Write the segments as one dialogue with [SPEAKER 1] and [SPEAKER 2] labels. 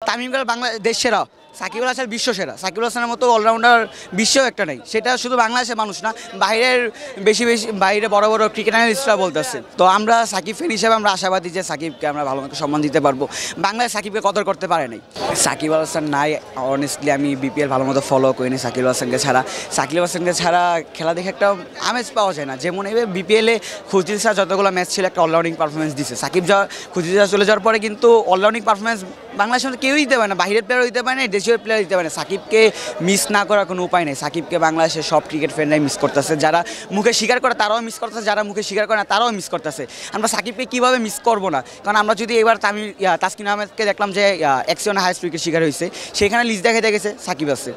[SPEAKER 1] তামিম ইকবাল বাংলাদেশ সেরা, সাকিব আল হাসান বিশ্ব সেরা। সাকিব আল হাসানের মতো অলরাউন্ডার বিশ্বেও একটা নেই। সেটা শুধু বাংলাদেশের মানুষ না, বাইরের বেশি বাইরে বড় বড় ক্রিকেট অ্যানালিস্টরা বলতেছে। তো আমরা সাকিব ফ্যান হিসেবে আমরা আশাবাদী যে সাকিবকে আমরা ভালো মতো সম্মান দিতে পারবো। বাংলাদেশ সাকিবকে কদর করতে পারে নাই। সাকিব আল হাসান নাই, অনেস্টলি আমি বিপিএল ভালো মতো ফলো করিনি সাকিব আল হাসানকে ছাড়া। সাকিব আল হাসানকে ছাড়া খেলা দেখে একটা আমেজ পাওয়া যায় না। যেমন এবার বিপিএলে খুঁজদিল স্যার যতগুলো ম্যাচ ছিল একটা অলরাউন্ডিং পারফরমেন্স দিচ্ছে। সাকিব খুঁজদিল স্যার চলে যাওয়ার পরে কিন্তু অলরাউন্ডিং পারফরমেন্স বাংলাদেশের মধ্যে কেউই দিতে পারে না, বাইরের প্লেয়ারও দিতে পারে না, দেশীয় প্লেয়ার দিতে পারে না। সাকিবকে মিস না করার কোনো উপায় নেই। সাকিবকে বাংলাদেশের সব ক্রিকেট ফ্যানরাই মিস করতেছে, যারা মুখে স্বীকার করে তারাও মিস করতেছে, যারা মুখে স্বীকার করে না তারাও মিস করতেছে। আমরা সাকিবকে কীভাবে মিস করবো না? কারণ আমরা যদি এবার তাসকিন আহমেদকে দেখলাম যে এক্সিয়নে হাইস্ট উইকেট শিকার হয়েছে, সেখানে লিস্ট দেখাতে গেছে সাকিব আছে।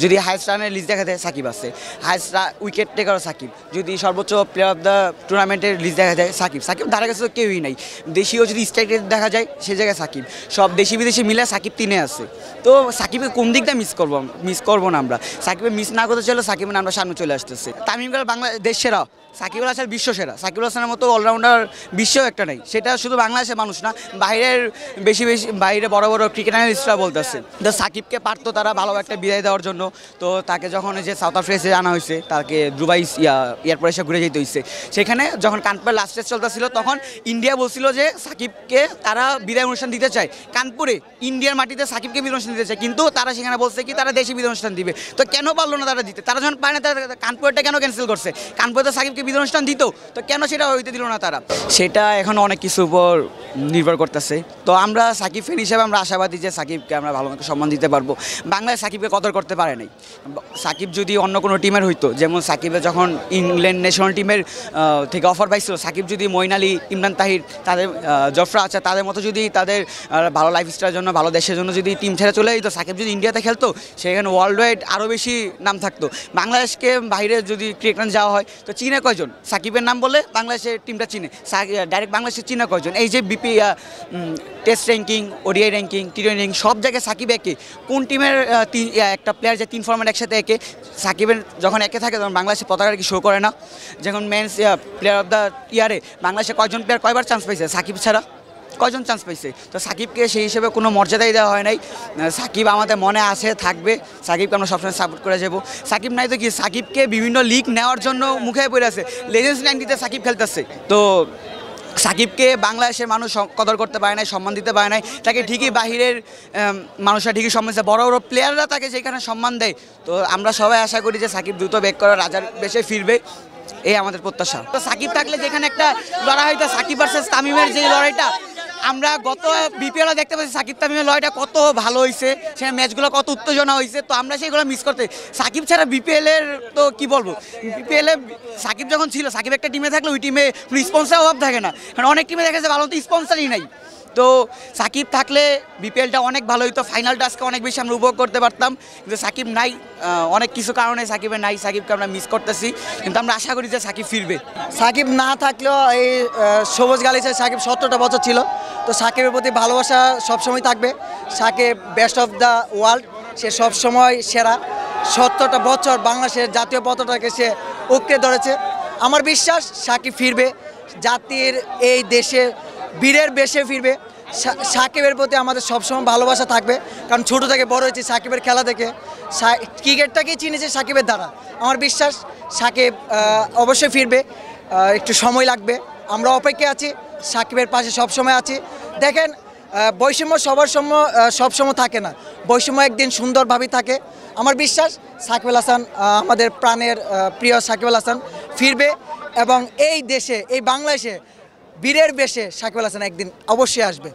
[SPEAKER 1] যদি হাইস্ট রানের লিস্ট দেখাতে সাকিব আছে, হাইস্ট উইকেট টেকারও সাকিব। যদি সর্বোচ্চ প্লেয়ার অফ দ্য টুর্নামেন্টের লিস্ট দেখা যায় সাকিব। সাকিব ধারে কাছে তো কেউই নাই। দেশীয় যদি স্ট্রাইক রেট দেখা যায় সে জায়গায় সাকিব। সব দেশি বিদেশি মিলে সাকিব 3-এ আছে। তো সাকিবকে কোন দিকটা মিস করবো না আমরা? সাকিবের মিস না করতে চলে সাকিবের আমরা সামনে চলে আসতেছে। তামিম ইকবাল বাংলাদেশ সেরা, সাকিব আল হাসান বিশ্ব সেরা। সাকিব আল হাসানের মতো অলরাউন্ডার বিশ্বেও একটা নেই। সেটা শুধু বাংলাদেশের মানুষ না, বাইরের বেশি বাইরে বড় বড় ক্রিকেট অ্যানালিস্টরা বলতেছে। তো সাকিবকে পারতো তারা ভালো একটা বিদায় দেওয়ার জন্য। তো তাকে যখন যে সাউথ আফ্রিকায় আনা হয়েছে, তাকে দুবাই এয়ারপোর্টে এসে ঘুরে যেতে হয়েছে। সেখানে যখন কানপুরের লাস্ট টেস্ট চলতেছিল তখন ইন্ডিয়া বলছিল যে সাকিবকে তারা বিদায় অনুষ্ঠান দিতে চায়। কানপুরে ইন্ডিয়ার মাটিতে সাকিবকে বিদায় অনুষ্ঠান দিতে চায়, কিন্তু তারা সেখানে বলছে কি তারা দেশি বিদায় অনুষ্ঠান দিবে। তো কেন পারলো না তারা দিতে? তারা যখন পায় না, তারা কানপুরটা কেন ক্যান্সেল করছে? কানপুরে তো সাকিবকে বিদায় অনুষ্ঠান দিত, তো কেন সেটা হইতে দিল না তারা? সেটা এখন অনেক কিছুর উপর নির্ভর করতেছে। তো আমরা সাকিব ফ্যান হিসেবে আমরা আশাবাদী যে সাকিবকে আমরা ভালো মতো সম্মান দিতে পারবো। বাংলাদেশ সাকিবকে কদর করতে পারে নাই। সাকিব যদি অন্য কোনো টিমের হইতো, যেমন সাকিবের যখন ইংল্যান্ড ন্যাশনাল টিমের থেকে অফার পাইছিল, সাকিব যদি মঈন আলী, ইমরান তাহির, তাদের জফরা আছে, তাদের মতো যদি তাদের ভালো লাইফস্টাইলের জন্য, ভালো দেশের জন্য যদি টিম ছেড়ে চলে যেত, সাকিব যদি ইন্ডিয়াতে খেলতো, সেখানে ওয়ার্ল্ড ওয়াইড আরও বেশি নাম থাকতো। বাংলাদেশকে বাইরে যদি ক্রিকেট যাওয়া হয় তো চিনে কয়জন? সাকিবের নাম বলে বাংলাদেশের টিমটা চিনে, ডাইরেক্ট বাংলাদেশের চিনে কয়জন? এই যে বিপি টেস্ট র্যাঙ্কিং, ওডিআই র্যাঙ্কিং, টি-20 র্যাঙ্কিং সব জায়গায় সাকিব একে। কোন টিমের একটা প্লেয়ার যে 3 ফরম্যাট একসাথে একে? সাকিবের যখন একে থাকে তখন বাংলাদেশের পতাকা কি শো করে না? যখন মেন্স প্লেয়ার অফ দ্য ইয়ারে বাংলাদেশে কয়জন প্লেয়ার কয়বার চান্স পাইছে সাকিব ছাড়া? কয়জন চান্স পাইছে? তো সাকিবকে সেই হিসেবে কোনো মর্যাদাই দেওয়া হয় নাই। সাকিব আমাদের মনে আছে, থাকবে। সাকিবকে আমরা সবসময় সাপোর্ট করে যাবো। সাকিব নাই তো কি, সাকিবকে বিভিন্ন লিগ নেওয়ার জন্য মুখে পড়ে আছে। লেজেন্ডস 90-তে সাকিব খেলতেছে। তো সাকিবকে বাংলাদেশের মানুষ কদর করতে পারে নাই, সম্মান দিতে পারে নাই। তাকে ঠিকই বাহিরের মানুষরা ঠিকই সম্মান দিচ্ছে, বড় বড় প্লেয়াররা তাকে যেখানে সম্মান দেয়। তো আমরা সবাই আশা করি যে সাকিব দ্রুত ব্যাক করে রাজার বেশে ফিরবে, এই আমাদের প্রত্যাশা। তো সাকিব থাকলে যেখানে একটা লড়াই হইতো, সাকিব ভার্সেস তামিমের যে লড়াইটা আমরা গত বিপিএলে দেখতে পাচ্ছি, সাকিব তামিমের লড়াইটা কত ভালো হয়েছে, সেখানে ম্যাচগুলো কত উত্তেজনা হয়েছে। তো আমরা সেইগুলো মিস করতে, সাকিব ছাড়া বিপিএলের তো কি বলবো, বিপিএলে সাকিব যখন ছিল, সাকিব একটা টিমে থাকলে ওই টিমে স্পন্সার অভাব থাকে না। কারণ অনেক টিমে দেখা যায় ভালো মতো স্পন্সারই নাই। তো সাকিব থাকলে বিপিএলটা অনেক ভালো হইতো, ফাইনালটা আজকে অনেক বেশি আমরা উপভোগ করতে পারতাম। কিন্তু সাকিব নাই, অনেক কিছু কারণে সাকিবের নাই, সাকিবকে আমরা মিস করতেছি। কিন্তু আমরা আশা করি যে সাকিব ফিরবে।
[SPEAKER 2] সাকিব না থাকলেও এই সবুজ গালিচায় সাকিব 17টা বছর ছিল। তো সাকিবের প্রতি ভালোবাসা সবসময় থাকবে। Shakib best of the world, সে সবসময় সেরা। 17টা বছর বাংলাদেশের জাতীয় পতাকাকে সে উকড়ে ধরেছে। আমার বিশ্বাস সাকিব ফিরবে, জাতির এই দেশে বীরের বেশে ফিরবে। সাকিবের প্রতি আমাদের সবসময় ভালোবাসা থাকবে, কারণ ছোটো থেকে বড় হয়েছে সাকিবের খেলা দেখে। ক্রিকেটটাকেই চিনেছে সাকিবের দ্বারা। আমার বিশ্বাস সাকিব অবশ্যই ফিরবে, একটু সময় লাগবে। আমরা অপেক্ষায় আছি, সাকিবের পাশে সবসময় আছি। দেখেন, বৈষম্য সবসময় থাকে না, বৈষম্য একদিন সুন্দরভাবেই থাকে। আমার বিশ্বাস সাকিব আল হাসান, আমাদের প্রাণের প্রিয় সাকিব আল হাসান ফিরবে, এবং এই দেশে, এই বাংলাদেশে বীরের বেশে সাকিব আল হাসান একদিন অবশ্যই আসবে।